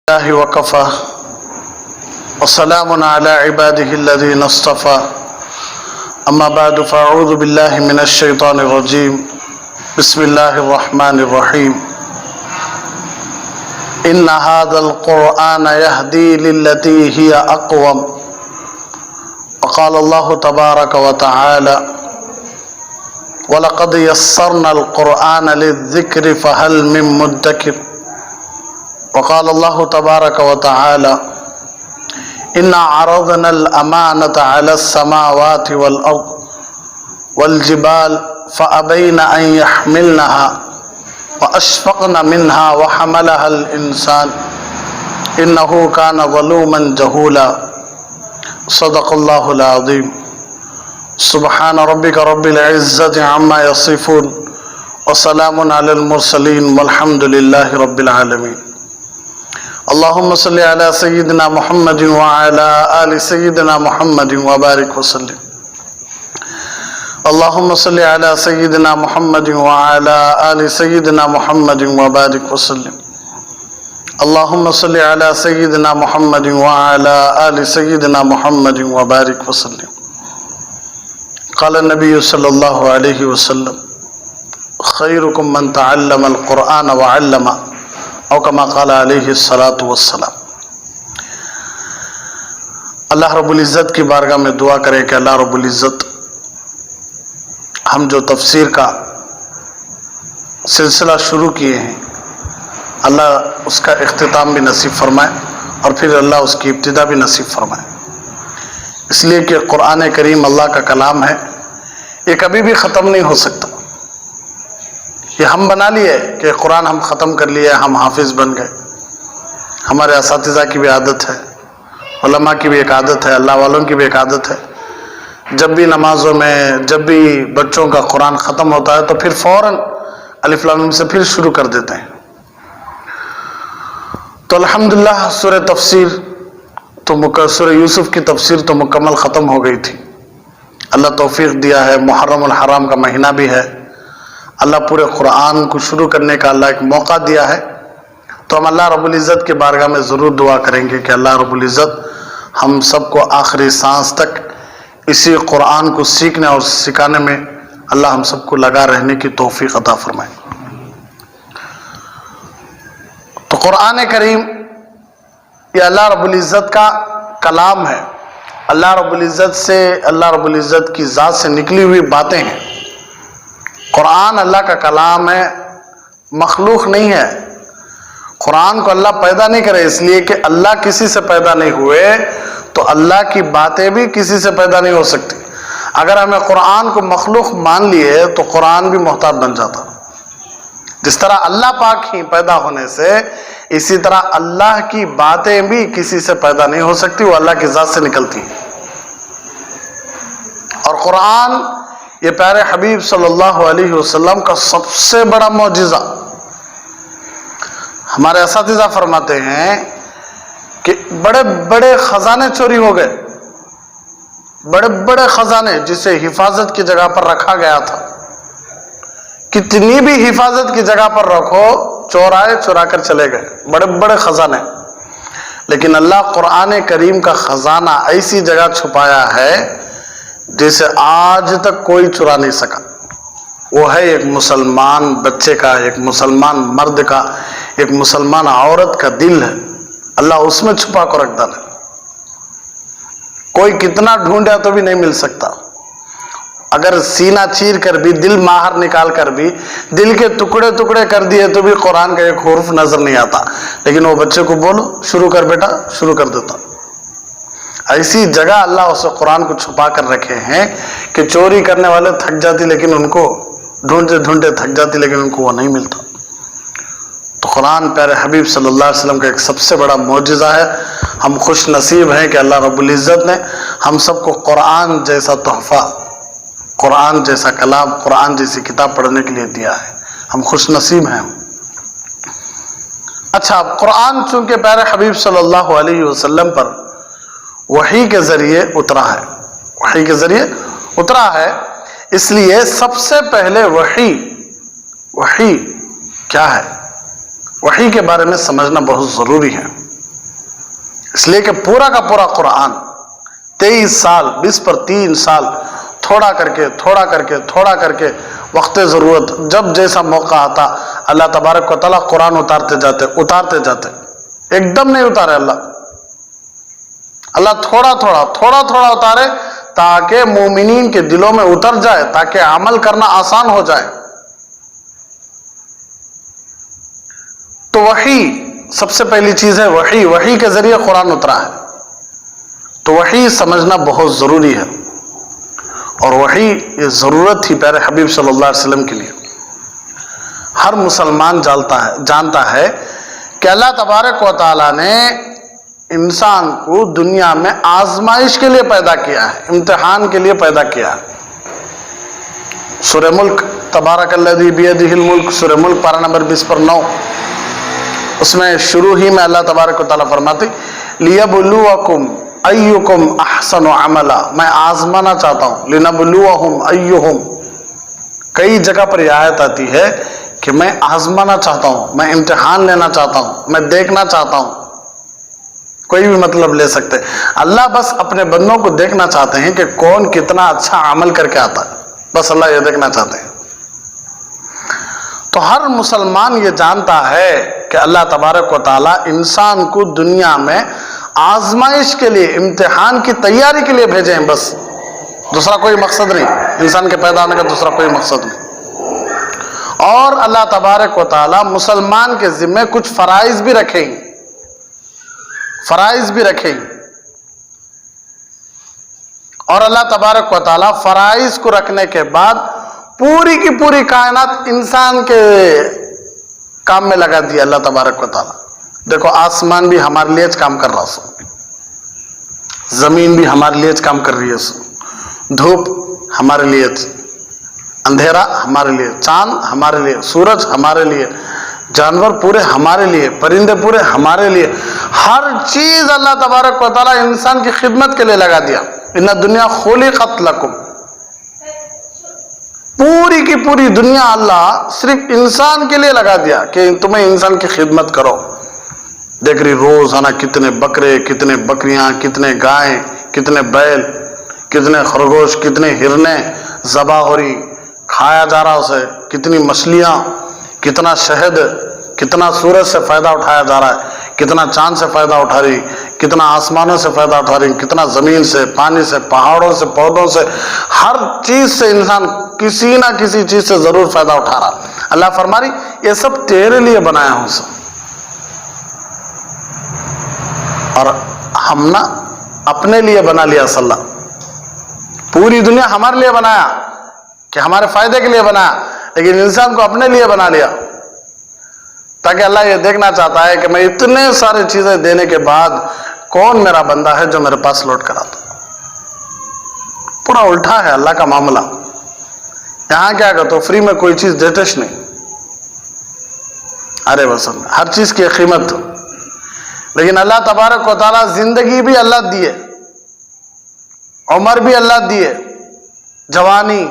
الله وكفى وسلام على عباده الذين اصطفى أما بعد فأعوذ بالله من الشيطان الرجيم بسم الله الرحمن الرحيم إن هذا القرآن يهدي للتي هي أقوم وقال الله تبارك وتعالى وَلَقَدْ يَسَّرْنَا الْقُرْآنَ لِلذِّكْرِ فَهَلْ مِن مُدَّكِرٍ وقال الله تبارك وتعالى إنا عرضنا الأمانة على السماوات والأرض والجبال فأبين أن يحملنها وأشفقن منها وحملها الإنسان إنه كان ظلوما جهولا صدق الله العظيم سبحان ربك رب العزة عما يصفون وسلام على المرسلين والحمد لله رب العالمين اللهم صل على سيدنا محمد وعلى آل سيدنا محمد وبارك وسلم اللهم صل على سيدنا محمد وعلى آل سيدنا محمد وبارك وسلم اللهم صل على سيدنا محمد وعلى آل سيدنا محمد وبارك وسلم قال النبي صلى الله عليه وسلم خيركم من تعلم القرآن وعلمه او کما قال علیہ الصلاۃ والسلام۔ اللہ رب العزت کی بارگاہ میں دعا کریں کہ اللہ رب العزت ہم جو تفسیر کا سلسلہ شروع کیے ہیں اللہ اس کا اختتام بھی نصیب فرمائے اور پھر اللہ اس کی ابتدا بھی نصیب فرمائے، اس لیے کہ قرآن کریم اللہ کا کلام ہے، یہ کبھی بھی ختم نہیں ہو سکتا۔ یہ ہم بنا لیے کہ قرآن ہم ختم کر لیے، ہم حافظ بن گئے، ہمارے اساتذہ کی بھی عادت ہے، علماء کی بھی ایک عادت ہے، اللہ والوں کی بھی ایک عادت ہے، جب بھی نمازوں میں جب بھی بچوں کا قرآن ختم ہوتا ہے تو پھر فوراً الف لام میم سے پھر شروع کر دیتے ہیں۔ تو الحمدللہ سورہ یوسف کی تفسیر تو مکمل ختم ہو گئی تھی، اللہ توفیق دیا ہے، محرم الحرام کا مہینہ بھی ہے، اللہ پورے قرآن کو شروع کرنے کا اللہ ایک موقع دیا ہے، تو ہم اللہ رب العزت کے بارگاہ میں ضرور دعا کریں گے کہ اللہ رب العزت ہم سب کو آخری سانس تک اسی قرآن کو سیکھنے اور سکھانے میں اللہ ہم سب کو لگا رہنے کی توفیق عطا فرمائے۔ تو قرآن کریم یہ اللہ رب العزت کا کلام ہے، اللہ رب العزت سے، اللہ رب العزت کی ذات سے نکلی ہوئی باتیں ہیں۔ قرآن اللہ کا کلام ہے، مخلوق نہیں ہے۔ قرآن کو اللہ پیدا نہیں کرے، اس لیے کہ اللہ کسی سے پیدا نہیں ہوئے تو اللہ کی باتیں بھی کسی سے پیدا نہیں ہو سکتی۔ اگر ہمیں قرآن کو مخلوق مان لیے تو قرآن بھی محتاج بن جاتا۔ جس طرح اللہ پاک ہی پیدا ہونے سے، اسی طرح اللہ کی باتیں بھی کسی سے پیدا نہیں ہو سکتی، وہ اللہ کی ذات سے نکلتی ہیں۔ اور قرآن یہ پیارے حبیب صلی اللہ علیہ وسلم کا سب سے بڑا معجزہ۔ ہمارے اساتذہ فرماتے ہیں کہ بڑے بڑے خزانے چوری ہو گئے، بڑے بڑے خزانے جسے حفاظت کی جگہ پر رکھا گیا تھا، کتنی بھی حفاظت کی جگہ پر رکھو، چور آئے چورا کر چلے گئے، بڑے بڑے خزانے، لیکن اللہ قرآن کریم کا خزانہ ایسی جگہ چھپایا ہے جسے آج تک کوئی چرا نہیں سکا۔ وہ ہے ایک مسلمان بچے کا، ایک مسلمان مرد کا، ایک مسلمان عورت کا دل ہے، اللہ اس میں چھپا کر رکھ ڈالا۔ کوئی کتنا ڈھونڈا تو بھی نہیں مل سکتا، اگر سینہ چیر کر بھی، دل باہر نکال کر بھی، دل کے ٹکڑے ٹکڑے کر دیے تو بھی قرآن کا ایک حرف نظر نہیں آتا، لیکن وہ بچے کو بولو شروع کر بیٹا، شروع کر دیتا۔ ایسی جگہ اللہ اس قرآن کو چھپا کر رکھے ہیں کہ چوری کرنے والے تھک جاتی، لیکن ان کو ڈھونڈتے ڈھونڈتے تھک جاتی، لیکن ان کو وہ نہیں ملتا۔ تو قرآن پیارے حبیب صلی اللہ علیہ وسلم کا ایک سب سے بڑا معجزہ ہے۔ ہم خوش نصیب ہیں کہ اللہ رب العزت نے ہم سب کو قرآن جیسا تحفہ، قرآن جیسا کلام، قرآن جیسی کتاب پڑھنے کے لیے دیا ہے، ہم خوش نصیب ہیں۔ اچھا، قرآن چونکہ پیارے حبیب صلی اللہ علیہ وسلم پر وحی کے ذریعے اترا ہے، وحی کے ذریعے اترا ہے، اس لیے سب سے پہلے وحی کیا ہے، وحی کے بارے میں سمجھنا بہت ضروری ہے۔ इसलिए कि पूरा का पूरा कुरान 23 साल 20 पर 3 साल थोड़ा करके वक्त ज़रूरत जब जैसा मौका आता अल्लाह तबारक व तआला कुरान उतारते जाते, एकदम नहीं उतारे अल्लाह थोड़ा उतारे ताकि मोमिनीन के दिलों में उतर जाए, ताकि अमल करना आसान हो जाए। तो वही सबसे पहली चीज है, वही के जरिए कुरान उतरा है, तो वही समझना बहुत जरूरी है। और वही ये जरूरत थी प्यारे हबीब सल्लल्लाहु अलैहि वसल्लम के लिए। हर मुसलमान जानता है कि अल्लाह तबारक व तआला ने इंसान को दुनिया में आजमाइश के लिए पैदा किया है, इम्तिहान के लिए पैदा किया है। सूरह मुल्क तबारकल्लज़ी बियदिहिल मुल्क, सूरह मुल्क पारा नंबर 20 पर 9, उसमें शुरू ही में अल्लाह तबारक व तआला फरमाते लियबलुवकुम अय्युकुम अहसनु अमला, मैं आजमाना चाहता हूँ, लिनबलुवहुम अय्युहुम। कई जगह पर यह आयत आती है कि मैं आजमाना चाहता हूँ, मैं इम्तिहान लेना चाहता हूँ, मैं देखना चाहता हूँ। कोई भी मतलब ले सकते हैं। अल्लाह बस अपने बंदों को देखना चाहते हैं कि कौन कितना अच्छा अमल करके आता है, बस अल्लाह ये देखना चाहते हैं। तो हर मुसलमान ये जानता है कि अल्लाह तबारक व तआला इंसान को दुनिया में आजमाइश के लिए, इम्तिहान की तैयारी के लिए भेजे हैं, बस दूसरा कोई मकसद नहीं। इंसान के पैदा होने का दूसरा कोई मकसद नहीं। और अल्लाह तबारक व तआला मुसलमान के जिम्मे कुछ फराइज भी रखेंगे, और अल्लाह तबारक व तआला फराइज को रखने के बाद पूरी की पूरी कायनात इंसान के काम में लगा दिया अल्लाह तबारक व तआला। देखो आसमान भी हमारे लिए काम कर रहा है, जमीन भी हमारे लिए काम कर रही है, धूप हमारे लिए, अंधेरा हमारे लिए, चांद हमारे लिए, सूरज हमारे लिए, जानवर पूरे हमारे लिए, परिंदे पूरे हमारे लिए, हर चीज अल्लाह तबारक व तआला इंसान की खिदमत के लिए लगा दिया। इन्ना दुनिया खुलिक़त लकुम, पूरी की पूरी दुनिया अल्लाह सिर्फ इंसान के लिए लगा दिया कि तुम्हें इंसान की खिदमत करो। देख रही रोजाना कितने बकरे, कितने बकरियां, कितने गाय, कितने बैल, कितने खरगोश, कितने हिरने ज़बा हो रही, खाया जा रहा उसे, कितनी मछलियां, कितना शहद, कितना सूरज से फायदा उठाया जा रहा है, कितना चांद से फायदा उठा रही, कितना आसमानों से फायदा उठा रही, कितना जमीन से, पानी से, पहाड़ों से, पौधों से, हर चीज से इंसान किसी ना किसी चीज से जरूर फायदा उठा रहा। अल्लाह फरमा रही ये सब तेरे लिए बनाया हूं सब। और हम ना अपने लिए बना लिया सल्ला, पूरी दुनिया हमारे लिए बनाया कि हमारे फायदे के लिए बनाया, लेकिन इंसान को अपने लिए बना लिया, ताकि अल्लाह ये देखना चाहता है कि मैं इतने सारे चीजें देने के बाद कौन मेरा बंदा है जो मेरे पास लौट कर आता। पूरा उल्टा है अल्लाह का मामला। यहां क्या कहते हो, फ्री में कोई चीज देते नहीं, अरे बस हर चीज की कीमत। लेकिन अल्लाह तबारक व तआला जिंदगी भी अल्लाह दिए, उम्र भी अल्लाह दिए, जवानी,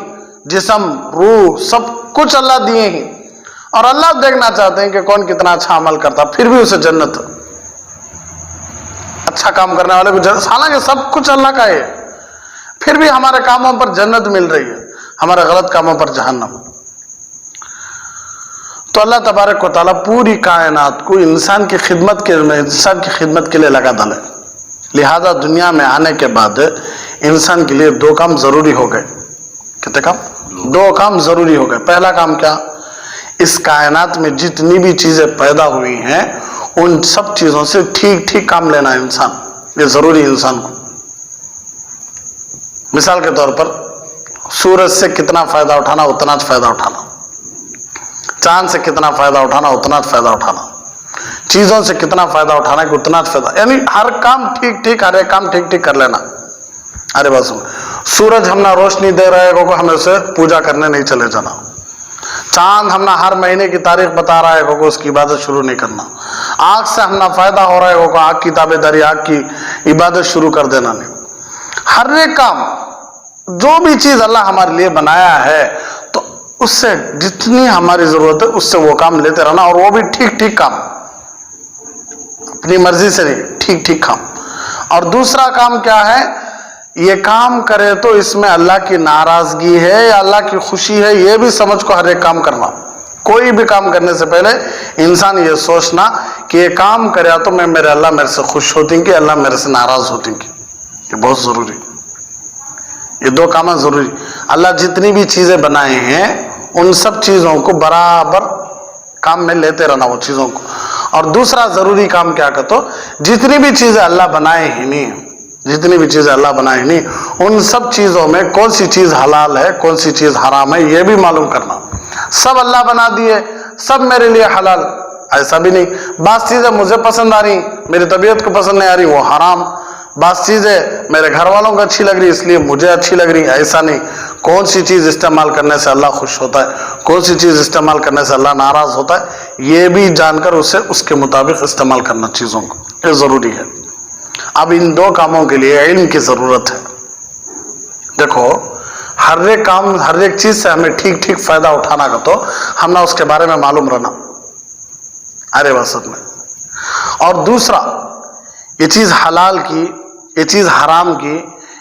जिस्म, रूह, सब कुछ अल्लाह दिए ही, और अल्लाह देखना चाहते हैं कि कौन कितना अच्छा अमल करता, फिर भी उसे जन्नत, अच्छा काम करने वाले को जन्नत। हालांकि सब कुछ अल्लाह का है, फिर भी हमारे कामों पर जन्नत मिल रही है, हमारे गलत कामों पर जहन्नम। तो अल्लाह तबारक व तआला पूरी कायनात को इंसान की खिदमत के लिए लगा डाले। लिहाजा दुनिया में आने के बाद इंसान के लिए दो काम जरूरी हो गए। कितने काम? दो काम जरूरी हो गए। पहला काम क्या? इस कायनात में जितनी भी चीजें पैदा हुई हैं उन सब चीजों से ठीक ठीक काम लेना है इंसान, ये जरूरी है इंसान को। मिसाल के तौर पर सूरज से कितना फायदा उठाना उतना फायदा उठाना, चांद से कितना फायदा उठाना उतना फायदा उठाना, चीजों से कितना फायदा उठाना है उतना फायदा, यानी हर काम ठीक ठीक, हर एक काम ठीक ठीक कर लेना। अरे बस सूरज हमने रोशनी दे रहा है को हमें उसे पूजा करने नहीं चले जाना, चांद हमने हर महीने की तारीख बता रहा है को उसकी इबादत शुरू नहीं करना, आग से हमने फायदा हो रहा है को आग की ताबेदारी, आग की इबादत शुरू कर देना नहीं। हर एक काम, जो भी चीज अल्लाह हमारे लिए बनाया है तो उससे जितनी हमारी जरूरत है उससे वो काम लेते रहना, और वो भी ठीक ठीक काम, अपनी मर्जी से नहीं, ठीक ठीक काम। اور دوسرا کام کیا ہے؟ یہ کام کرے تو اس میں اللہ کی ناراضگی ہے یا اللہ کی خوشی ہے، یہ بھی سمجھ کو ہر ایک کام کرنا۔ کوئی بھی کام کرنے سے پہلے انسان یہ سوچنا کہ یہ کام کریا تو میں میرے اللہ میرے سے خوش ہوتی کہ اللہ میرے سے ناراض ہوتی کہ، یہ بہت ضروری، یہ دو کام ضروری۔ اللہ جتنی بھی چیزیں بنائے ہیں ان سب چیزوں کو برابر کام میں لیتے رہنا وہ چیزوں کو۔ اور دوسرا ضروری کام کیا کہتے، جتنی بھی چیزیں اللہ بنائے ہی نہیں، جتنی بھی چیزیں اللہ بنائے نہیں، ان سب چیزوں میں کون سی چیز حلال ہے کون سی چیز حرام ہے یہ بھی معلوم کرنا۔ سب اللہ بنا دیے، سب میرے لیے حلال، ایسا بھی نہیں۔ بعض چیزیں مجھے پسند آ رہی، میری طبیعت کو پسند نہیں آ رہی، وہ حرام۔ بعض چیزیں میرے گھر والوں کو اچھی لگ رہی اس لیے مجھے اچھی لگ رہی، ایسا نہیں۔ کون سی چیز استعمال کرنے سے اللہ خوش ہوتا ہے، کون سی چیز استعمال کرنے سے اللہ ناراض ہوتا ہے، یہ بھی جان کر اسے اس کے مطابق استعمال کرنا چیزوں کو، یہ ضروری ہے۔ اب ان دو کاموں کے لیے علم کی ضرورت ہے۔ دیکھو ہر ایک کام ہر ایک چیز سے ہمیں ٹھیک ٹھیک فائدہ اٹھانا کا تو ہم نے اس کے بارے میں معلوم رہنا ارے وسط میں۔ اور دوسرا یہ چیز حلال کی، یہ چیز حرام کی،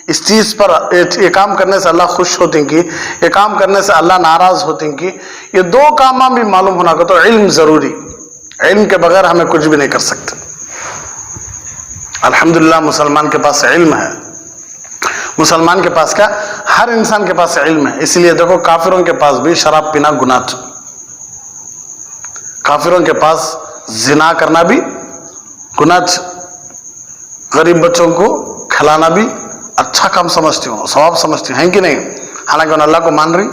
اس چیز پر یہ کام کرنے سے اللہ خوش ہوتی کی، یہ کام کرنے سے اللہ ناراض ہوتی کی، یہ دو کام بھی معلوم ہونا کا تو علم ضروری۔ علم کے بغیر ہمیں کچھ بھی نہیں کر سکتے۔ الحمدللہ مسلمان کے پاس علم ہے، مسلمان کے پاس کیا، ہر انسان کے پاس علم ہے۔ اس لیے دیکھو کافروں کے پاس بھی شراب پینا گناہ، کافروں کے پاس زنا کرنا بھی گناہ، غریب بچوں کو کھلانا بھی اچھا کام سمجھتی ہوں، ثواب سمجھتی ہیں کہ نہیں؟ حالانکہ ان اللہ کو مان رہی،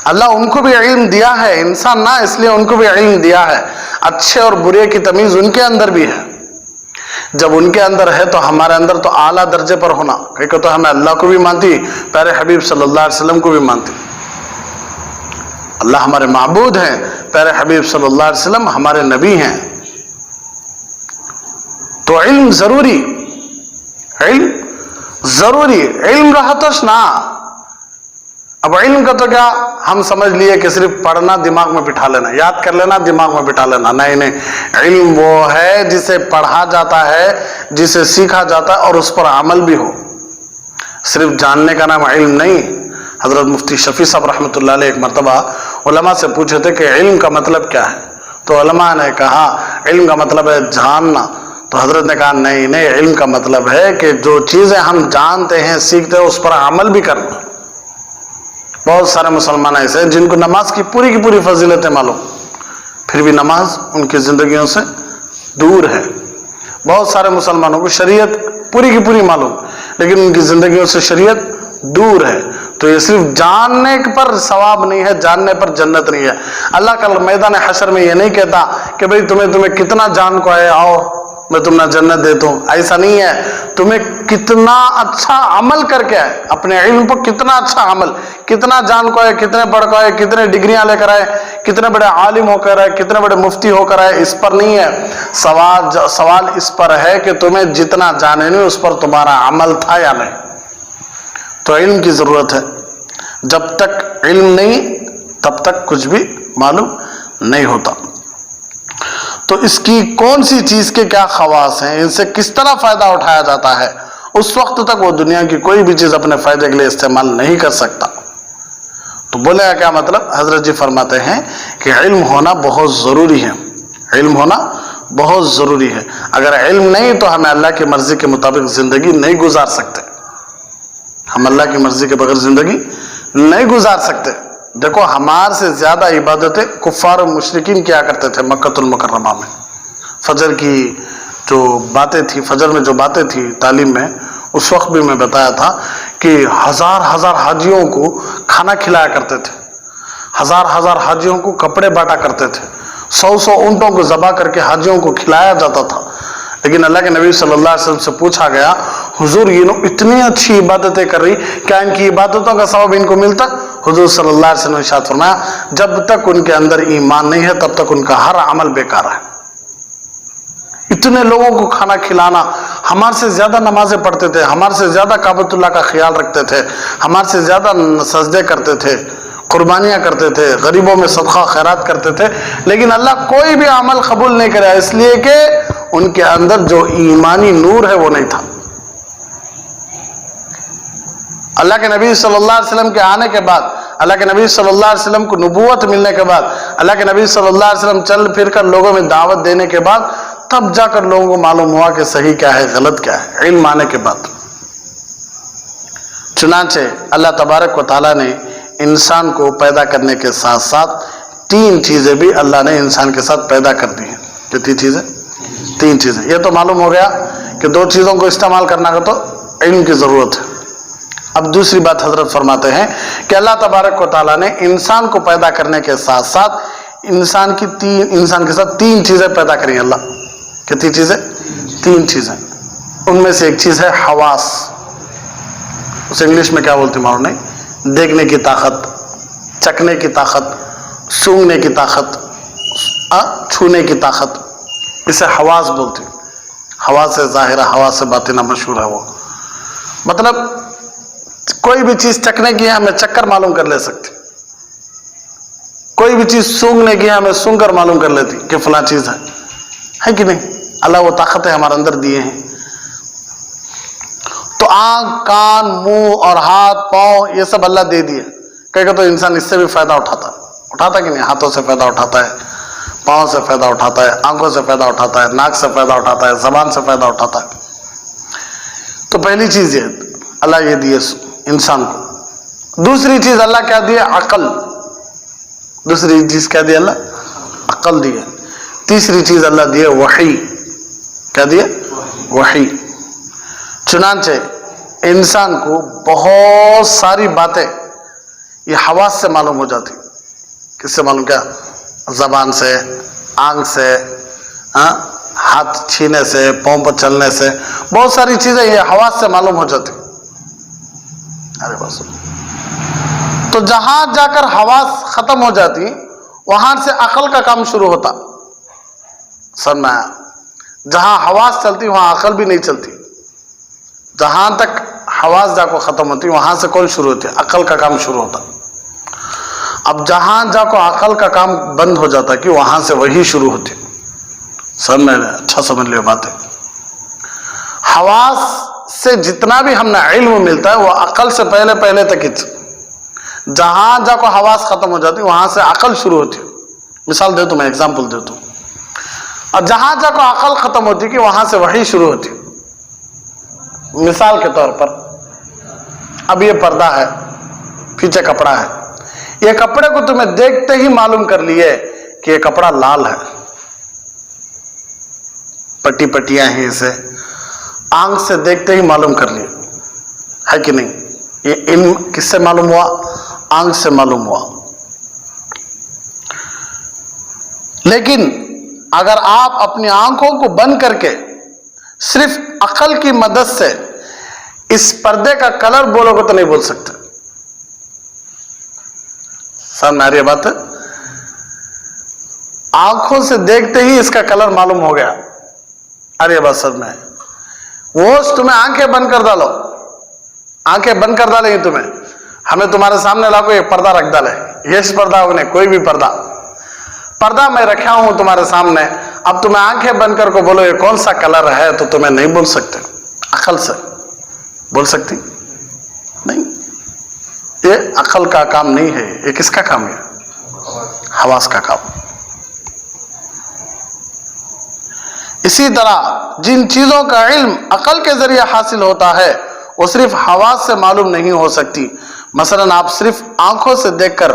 اللہ ان کو بھی علم دیا ہے، انسان نہ اس لیے ان کو بھی علم دیا ہے، اچھے اور برے کی تمیز ان کے اندر بھی ہے۔ جب ان کے اندر ہے تو ہمارے اندر تو اعلیٰ درجے پر ہونا، کہ تو ہمیں اللہ کو بھی مانتی، پیارے حبیب صلی اللہ علیہ وسلم کو بھی مانتی۔ اللہ ہمارے معبود ہیں، پیارے حبیب صلی اللہ علیہ وسلم ہمارے نبی ہیں۔ تو علم ضروری، علم ضروری، علم رہا توش نا۔ اب علم کا تو کیا ہم سمجھ لیے کہ صرف پڑھنا دماغ میں بٹھا لینا، یاد کر لینا دماغ میں بٹھا لینا، نہیں نہیں۔ علم وہ ہے جسے پڑھا جاتا ہے، جسے سیکھا جاتا ہے اور اس پر عمل بھی ہو۔ صرف جاننے کا نام علم نہیں۔ حضرت مفتی شفیع صاحب رحمۃ اللہ علیہ ایک مرتبہ علماء سے پوچھے تھے کہ علم کا مطلب کیا ہے، تو علماء نے کہا علم کا مطلب ہے جاننا۔ تو حضرت نے کہا نہیں نہیں، علم کا مطلب ہے کہ جو چیزیں ہم جانتے ہیں سیکھتے ہیں اس پر عمل بھی کرنا۔ بہت سارے مسلمان ایسے ہیں جن کو نماز کی پوری فضیلتیں معلوم، پھر بھی نماز ان کی زندگیوں سے دور ہے۔ بہت سارے مسلمانوں کو شریعت پوری کی پوری معلوم، لیکن ان کی زندگیوں سے شریعت دور ہے۔ تو یہ صرف جاننے پر ثواب نہیں ہے، جاننے پر جنت نہیں ہے۔ اللہ کل میدان حشر میں یہ نہیں کہتا کہ بھئی تمہیں کتنا جان کو آئے، آؤ میں تمہیں جنت دیتا ہوں، ایسا نہیں ہے۔ تمہیں کتنا اچھا عمل کر کے آئے، اپنے علم پر کتنا اچھا عمل، کتنا جان کو آئے، کتنے پڑھ کو آئے، کتنے ڈگریاں لے کر آئے، کتنے بڑے عالم ہو کر آئے، کتنے بڑے مفتی ہو کر آئے، اس پر نہیں ہے سوال اس پر ہے کہ تمہیں جتنا جانے نہیں اس پر تمہارا عمل تھا یا نہیں۔ تو علم کی ضرورت ہے، جب تک علم نہیں تب تک کچھ بھی معلوم نہیں ہوتا۔ تو اس کی کون سی چیز کے کیا خواص ہیں، ان سے کس طرح فائدہ اٹھایا جاتا ہے، اس وقت تک وہ دنیا کی کوئی بھی چیز اپنے فائدے کے لیے استعمال نہیں کر سکتا۔ تو بولے گا کیا مطلب؟ حضرت جی فرماتے ہیں کہ علم ہونا بہت ضروری ہے، علم ہونا بہت ضروری ہے۔ اگر علم نہیں تو ہمیں اللہ کی مرضی کے مطابق زندگی نہیں گزار سکتے، ہم اللہ کی مرضی کے بغیر زندگی نہیں گزار سکتے۔ دیکھو ہمارے سے زیادہ عبادتیں کفار و مشرکین کیا کرتے تھے مکہ المکرمہ میں۔ فجر کی جو باتیں تھی، فجر میں جو باتیں تھی تعلیم میں، اس وقت بھی میں بتایا تھا کہ ہزار حاجیوں کو کھانا کھلایا کرتے تھے، ہزار حاجیوں کو کپڑے بانٹا کرتے تھے، 100 اونٹوں کو ذبح کر کے حاجیوں کو کھلایا جاتا تھا۔ لیکن اللہ کے نبی صلی اللہ علیہ وسلم سے پوچھا گیا حضور یہ لوگ اتنی اچھی عبادتیں کر رہی، کیا ان کی عبادتوں کا ثواب ان کو ملتا؟ حضور صلی اللہ علیہ وسلم نے ارشاد فرمایا جب تک ان کے اندر ایمان نہیں ہے تب تک ان کا ہر عمل بیکار ہے۔ اتنے لوگوں کو کھانا کھلانا، ہمارے سے زیادہ نمازیں پڑھتے تھے، ہمارے سے زیادہ کعبۃ اللہ کا خیال رکھتے تھے، ہمارے سے زیادہ سجدے کرتے تھے، قربانیاں کرتے تھے، غریبوں میں صدقہ خیرات کرتے تھے، لیکن اللہ کوئی بھی عمل قبول نہیں کرا، اس لیے کہ उनके अंदर जो ईमानी नूर है वो नहीं था। अल्लाह के नबी सल्लल्लाहु अलैहि वसल्लम के आने के बाद, अल्लाह के नबी सल्लल्लाहु अलैहि वसल्लम को नबूवत मिलने के बाद, अल्लाह के नबी सल्लल्लाहु अलैहि वसल्लम चल फिर कर लोगों में दावत देने के बाद, तब जाकर लोगों को मालूम हुआ कि सही क्या है गलत क्या है, इल्म आने के बाद। चुनांचे अल्लाह तबारक व तआला ने इंसान को पैदा करने के साथ साथ तीन चीजें भी अल्लाह ने इंसान के साथ पैदा कर दी हैं। कितनी चीजें? तीन चीजें। ये तो मालूम हो गया कि दो चीजों को इस्तेमाल करना है तो इल्म की जरूरत है। अब दूसरी बात हजरत फरमाते हैं कि अल्लाह तबारक व तआला ने इंसान को पैदा करने के साथ साथ इंसान के साथ तीन चीजें पैदा करी अल्लाह। कितनी चीजें? तीन चीजें। उनमें से एक चीज है हवास। उसे इंग्लिश में क्या बोलते मालूम नहीं, देखने की ताकत, चखने की ताकत, सूंघने की ताकत, छूने की ताकत, इसे हवास बोलते। हवास से ज़ाहिरा, हवास से बातिना मशहूर है वो। मतलब कोई भी चीज चखने की है हमें चक्कर मालूम कर ले सकती, कोई भी चीज सूंघने की है हमें सूंघ कर मालूम कर लेती कि फला चीज है कि नहीं? अल्लाह वो ताकतें हमारे अंदर दिए हैं। तो आंख, कान, मुंह और हाथ, पांव ये सब अल्लाह दे दिए। कहेगा तो इंसान इससे भी फायदा उठाता कि नहीं? हाथों से फायदा उठाता है, पांव से फायदा उठाता है, आंखों से फायदा उठाता है, नाक से फायदा उठाता है, जबान से फायदा उठाता है। तो पहली चीज ये अल्लाह ये दिए इंसान को। दूसरी चीज अल्लाह क्या दिए? अकल। दूसरी चीज क्या दिया अल्लाह? अकल दिए। तीसरी चीज अल्लाह दिए वही। क्या दिए? वही। चुनांचे इंसान को बहुत सारी बातें ये हवास से मालूम हो जाती। किससे मालूम? क्या? जबान से, आंख से, हाथ छीने से, पांव पर चलने से, बहुत सारी चीजें ये हवास से मालूम हो जाती। अरे बस, तो जहां जाकर हवास खत्म हो जाती वहां से अकल का काम शुरू होता। समझ में आया? जहां हवास चलती वहां अकल भी नहीं चलती। जहां तक हवास जाको खत्म होती वहां से कौन शुरू होती? अकल का काम शुरू होता। अब जहां जाको अकल का काम बंद हो जाता कि वहां से वही शुरू होती। समझ में? अच्छा समझ लियो बातें। हवास से जितना भी हमें इल्म मिलता है वो अकल से पहले पहले तक ही। जहां जाको हवास खत्म हो जाती वहां से अकल शुरू होती। मिसाल दे मैं एग्जाम्पल देता हूं। और जहां जाको अकल खत्म होती कि वहां से वही शुरू होती। मिसाल के तौर पर अब ये पर्दा है, पीछे कपड़ा है। ये कपड़े को तुम्हें देखते ही मालूम कर लिए कि ये कपड़ा लाल है, पट्टी पट्टियां हैं, इसे आंख से देखते ही मालूम कर लिए, है कि नहीं? ये इन किससे मालूम हुआ? आंख से मालूम हुआ। लेकिन अगर आप अपनी आंखों को बंद करके सिर्फ अकल की मदद से इस पर्दे का कलर बोलोगे तो नहीं बोल सकते। समझ आ रही है बात? आंखों से देखते ही इसका कलर मालूम हो गया। अरे बस सब में वो तुम्हें आंखें बंद कर डालो, आंखें बंद कर डालेंगे तुम्हें, हमें तुम्हारे सामने लाओ एक पर्दा रख डाले, ये पर्दा हो नहीं, कोई भी पर्दा मैं रखा हूं तुम्हारे सामने। अब तुम्हें आंखें बंद कर को बोलो ये कौन सा कलर है, तो तुम्हें नहीं बोल सकते। अकल से बोल सकती नहीं। ये अकल का काम नहीं है, ये किसका काम है? हवास का काम। इसी तरह जिन चीजों का इल्म अकल के जरिए हासिल होता है वो सिर्फ हवास से मालूम नहीं हो सकती। मसलन आप सिर्फ आंखों से देखकर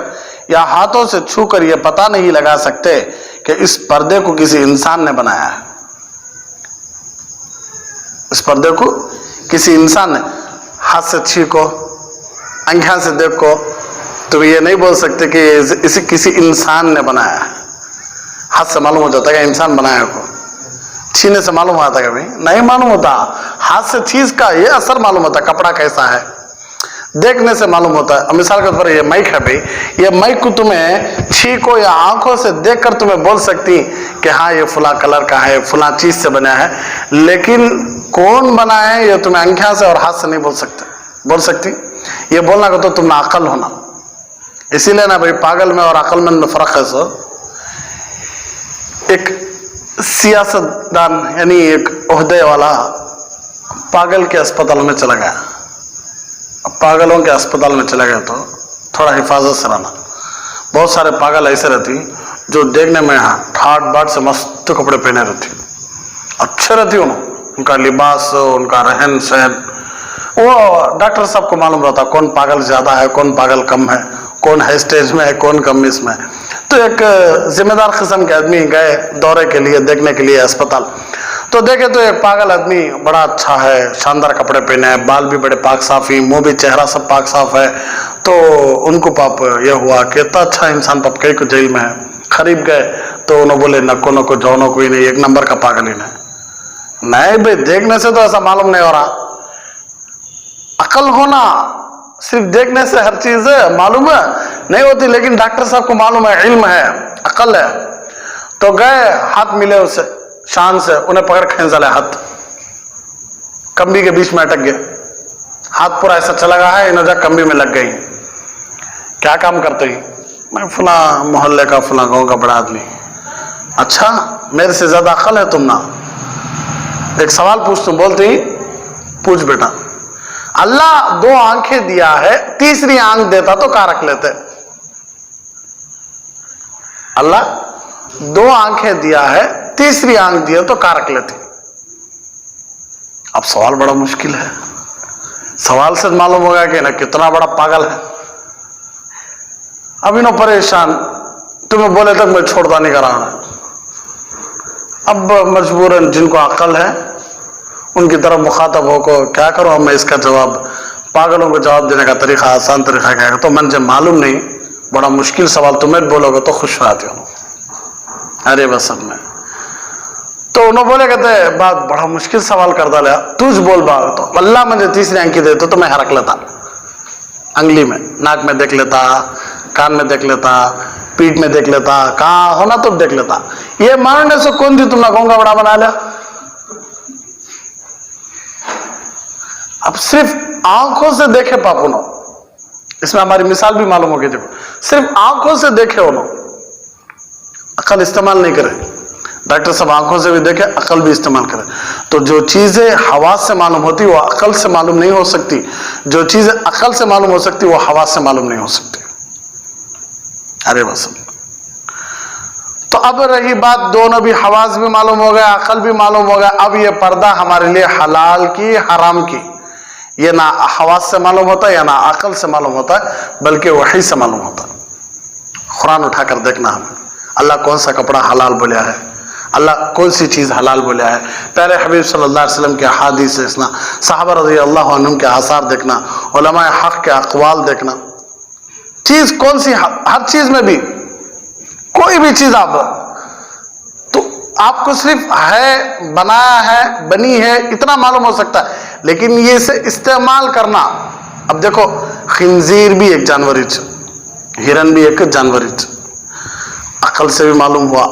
या हाथों से छूकर यह पता नहीं लगा सकते कि इस पर्दे को किसी इंसान ने बनाया है। इस पर्दे को किसी इंसान ने हाथ से छीको, आंखें से देखो, तो ये नहीं बोल सकते कि इसे किसी इंसान ने बनाया है। हाथ से मालूम हो जाता है कि इंसान बनाया को, छीने से मालूम होता है? कभी नहीं मालूम होता। हाथ से चीज का ये असर मालूम होता है, कपड़ा कैसा है देखने से मालूम होता है। मिसाल के तौर पर ये माइक है भाई, ये माइक को तुम्हें छीको या आंखों से देखकर तुम्हें बोल सकती कि हाँ ये फला कलर का है, फला चीज से बना है, लेकिन कौन बनाया है ये तुम्हें आंखें से और हाथ से नहीं बोल सकती। ये बोलना को तो तुम ना अकल होना। इसीलिए ना भाई पागल में और अकलमंद में फर्क है। सो एक सियासतदान यानी एक ओहदे वाला पागल के अस्पताल में चला गया। अब पागलों के अस्पताल में चला गया तो थोड़ा हिफाजत से रहना। बहुत सारे पागल ऐसे रहती जो देखने में ठाट बाट से मस्त कपड़े पहने रहती, अच्छे रहती उनका लिबास, उनका रहन सहन। वो डॉक्टर साहब को मालूम रहता कौन पागल ज्यादा है, कौन पागल कम है, कौन है स्टेज में है, कौन कम इसमें। तो एक जिम्मेदार किस्म के आदमी गए दौरे के लिए, देखने के लिए अस्पताल। तो देखे तो एक पागल आदमी बड़ा अच्छा है, शानदार कपड़े पहने हैं, बाल भी बड़े पाक साफ ही, मुंह भी चेहरा सब पाक साफ है। तो उनको पाप ये हुआ कि इतना अच्छा इंसान पाप कई को जेल में है। करीब गए तो उन्होंने बोले नको नको जौनो कोई नहीं, एक नंबर का पागल ही नहीं भाई, देखने से तो ऐसा मालूम नहीं हो रहा। अकल होना सिर्फ देखने से हर चीज मालूम है नहीं होती, लेकिन डॉक्टर साहब को मालूम है, इल्म है, अकल है। तो गए, हाथ मिले उससे शान से, उन्हें पकड़ खींच डाले हाथ, कंबी के बीच में अटक गए। हाथ पूरा ऐसा चला गया है, इन्होंने कंबी में लग गई। क्या काम करते ही? मैं फला मोहल्ले का, फला गांव का बड़ा आदमी। अच्छा, मेरे से ज्यादा अकल है तुम ना? एक सवाल पूछ तुम, बोलती पूछ बेटा। अल्लाह 2 आंखें दिया है, तीसरी आंख देता तो क्या रख लेते? अल्लाह 2 आंखें दिया है, तीसरी आंख दिया तो क्या रख लेते? अब सवाल बड़ा मुश्किल है। सवाल से मालूम होगा कि ना कितना बड़ा पागल है। अब इन्हों परेशान, तुम्हें बोले तक मैं छोड़ता नहीं कराना। अब मजबूरन जिनको अकल है उनकी तरफ मुखातब हो को क्या करो, अब मैं इसका जवाब, पागलों को जवाब देने का तरीका आसान तरीका क्या है? तो मन जब मालूम नहीं, बड़ा मुश्किल सवाल तुम्हें बोलोगे तो खुश आते हो। अरे बस सब में तो उन्होंने बोले, कहते बात बड़ा मुश्किल सवाल कर डाला, तुझ बोल बाग तो अल्लाह मुझे तीसरी आंख दे तो मैं हरक लेता, अंगली में, नाक में देख लेता, कान में देख लेता, पीठ में देख लेता, कहाँ होना तो देख लेता। ये मानने से कौन थी तुमने गोंगा बड़ा बना लिया? अब सिर्फ आंखों से देखे पापुनो, इसमें हमारी मिसाल भी मालूम होगी। देखो, सिर्फ आंखों से देखे उन्होंने, अकल इस्तेमाल नहीं करे। डॉक्टर साहब आंखों से भी देखे, अकल भी इस्तेमाल करे। तो जो चीजें हवास से मालूम होती वो अकल से मालूम नहीं हो सकती, जो चीजें अकल से मालूम हो सकती वो हवास से मालूम नहीं हो सकती। अरे बस, तो अब रही बात, दोनों भी, हवास भी मालूम हो गया, अकल भी मालूम हो गया। अब ये पर्दा हमारे लिए हलाल की हराम की, ये ना हवास से मालूम होता है या ना अकल से मालूम होता है, बल्कि वही से मालूम होता है। कुरान उठाकर देखना हमें, अल्लाह कौन सा कपड़ा हलाल बोला है, अल्लाह कौन सी चीज हलाल बोला है। प्यारे हबीब सल्लल्लाहु अलैहि वसल्लम के अहादीस देखना, सहाबा रज़ियल्लाहु अन्हुम के आसार देखना, उलमाए हक के अक़वाल देखना। चीज कौन सी, हर चीज में भी कोई भी चीज आप, तो आपको सिर्फ है, बनाया है, बनी है, इतना मालूम हो सकता है, लेकिन ये से इस्तेमाल करना। अब देखो, खिंजीर भी एक जानवर, हिरन भी एक जानवर, अकल से भी मालूम हुआ,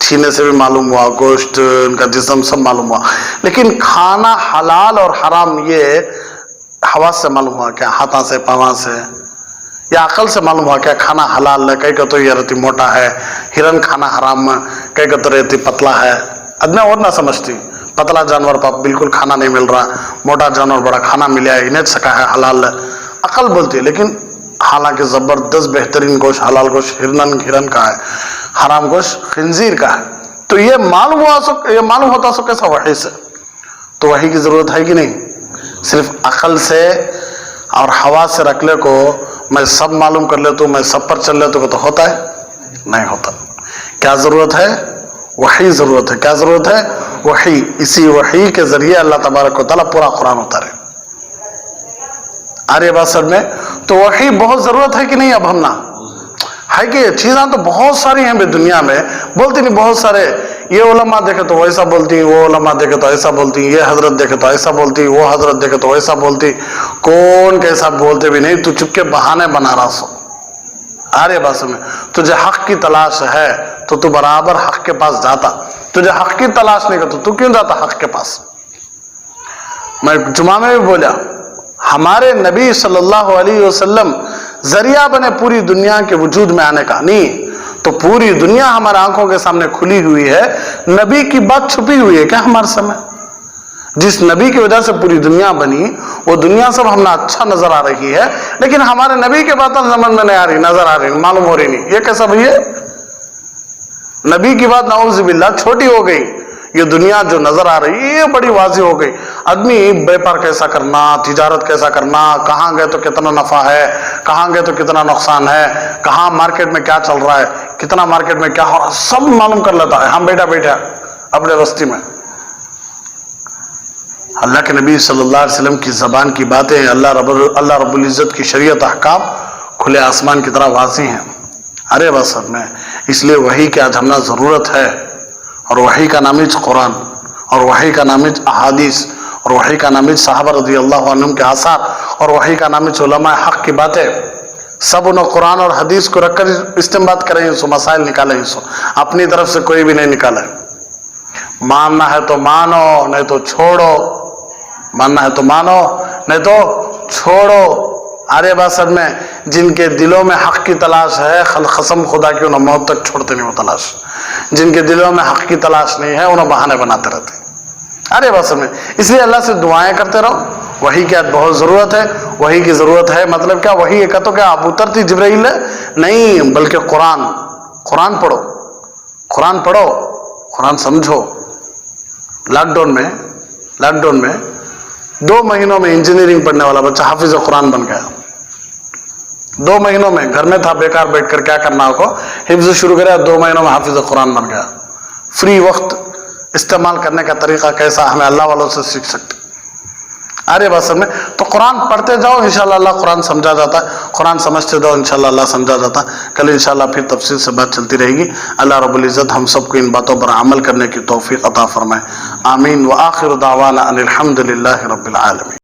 छीने से भी मालूम हुआ, गोश्त, उनका जिस्म सब मालूम हुआ, लेकिन खाना हलाल और हराम ये हवा से मालूम हुआ क्या? हाथा से, पावा से, या अकल से मालूम हुआ क्या? खाना हलाल है, कई का तो ये रहती मोटा है, हिरन खाना हराम, कई का तो रहती पतला है। अदना और ना समझती, पतला जानवर पाप बिल्कुल खाना नहीं मिल रहा, मोटा जानवर बड़ा खाना मिला है, इन्हें सका है हलाल है, अकल बोलती है। लेकिन हालांकि जबरदस्त बेहतरीन गोश्त, हलाल गोश्त हिरन का है, हराम गोश्त खिंजीर का है। तो ये मालूम होता सो कैसा? वही से। तो वही की जरूरत है कि नहीं? सिर्फ अकल से और हवा से रख ले को मैं सब मालूम कर ले, तो मैं सब पर चल ले तो होता है? नहीं होता। क्या जरूरत है? वही जरूरत है। क्या जरूरत है? वही। इसी वही के जरिए अल्लाह तबारक व तआला पूरा कुरान उतारे। अरे बात सब में तो वही बहुत जरूरत है कि नहीं? अब हम ना है कि चीजें तो बहुत सारी हैं दुनिया में, बोलती नहीं बहुत सारे, ये उलमा देखे तो वैसा बोलती, वो उलमा देखे तो ऐसा बोलती, ये हजरत देखे तो ऐसा बोलती, वो हजरत देखे तो वैसा बोलती, कौन कैसा बोलते भी नहीं, तू चुपके बहाने बना रहा सो। अरे बस में तुझे हक की तलाश है तो तू बराबर हक के पास जाता, तुझे हक की तलाश नहीं करता तू क्यों जाता हक के पास? मैं जुमा में भी बोला, हमारे नबी सल्लल्लाहु अलैहि वसल्लम जरिया बने पूरी दुनिया के वजूद में आने का। नहीं तो पूरी दुनिया हमारे आंखों के सामने खुली हुई है, नबी की बात छुपी हुई है क्या हमारे समय? जिस नबी की वजह से पूरी दुनिया बनी, वो दुनिया सब हमें अच्छा नजर आ रही है, लेकिन हमारे नबी की बातें समझ में नहीं आ रही, नजर आ रही, मालूम हो रही नहीं। ये कैसा भैया? नबी की बात नाउज़ुबिल्लाह छोटी हो गई, ये दुनिया जो नजर आ रही है ये बड़ी वाज़ी हो गई। आदमी व्यापार कैसा करना, तिजारत कैसा करना, कहाँ गए तो कितना नफा है, कहाँ गए तो कितना नुकसान है, कहाँ मार्केट में क्या चल रहा है, कितना मार्केट में क्या हो रहा है, सब मालूम कर लेता है हम बैठा बैठा अपने बस्ती में। अल्लाह के नबी सल्लल्लाहु अलैहि वसल्लम की ज़बान की बातें, अल्लाह रब्बुल इज़्ज़त की शरीयत अहकाम खुले आसमान की तरह वाज़ी हैं। अरे बस में इसलिए वही की आज हमने ज़रूरत है, और वही का नामिज कुरान, और वही का नामिज अहादीस, और वही का नामिज सहाबा रज़ियल्लाहु अन्हुम के आसार, और वही का नामिज उलमा हक़ की बातें, सब उन्होंने कुरान और हदीस को रखकर इस्तेमाल करें, सो मसाइल निकालें, सो अपनी तरफ से कोई भी नहीं निकाले। मानना है तो मानो, नहीं तो छोड़ो, मानना है तो मानो, नहीं तो छोड़ो। अरे बात में जिनके दिलों में हक की तलाश है, कसम खुदा की उन्हें मौत तक छोड़ते नहीं वो तलाश। जिनके दिलों में हक की तलाश नहीं है उन्हें बहाने बनाते रहते। अरे बात में इसलिए अल्लाह से दुआएं करते रहो। वही की आज बहुत ज़रूरत है, वही की ज़रूरत है। मतलब क्या वही एक तो क्या अब उतरती जिब्राइल नहीं, बल्कि कुरान, कुरान पढ़ो, कुरान पढ़ो, कुरान समझो। लॉकडाउन में 2 महीनों में इंजीनियरिंग पढ़ने वाला बच्चा हाफिज कुरान बन गया। 2 महीनों में घर में था बेकार बैठकर क्या करना हो, हिफ्ज शुरू करा, 2 महीनों में हाफिज कुरान बन गया। फ्री वक्त इस्तेमाल करने का तरीका कैसा हमें अल्लाह वालों से सीख सकते। अरे बस में तो कुरान पढ़ते जाओ, इंशाल्लाह अल्लाह कुरान समझा जाता है। कुरान समझते जाओ, इंशाल्लाह अल्लाह समझा जाता है। कल इंशाल्लाह फिर तफसील से बात चलती रहेगी। अल्लाह रब्बुल इज़्ज़त हम सबको इन बातों पर अमल करने की तौफीक अता फरमाए। आमीन। व आखिर दावाना अनिल हम्दुलिल्लाहि रब्बिल आलमीन।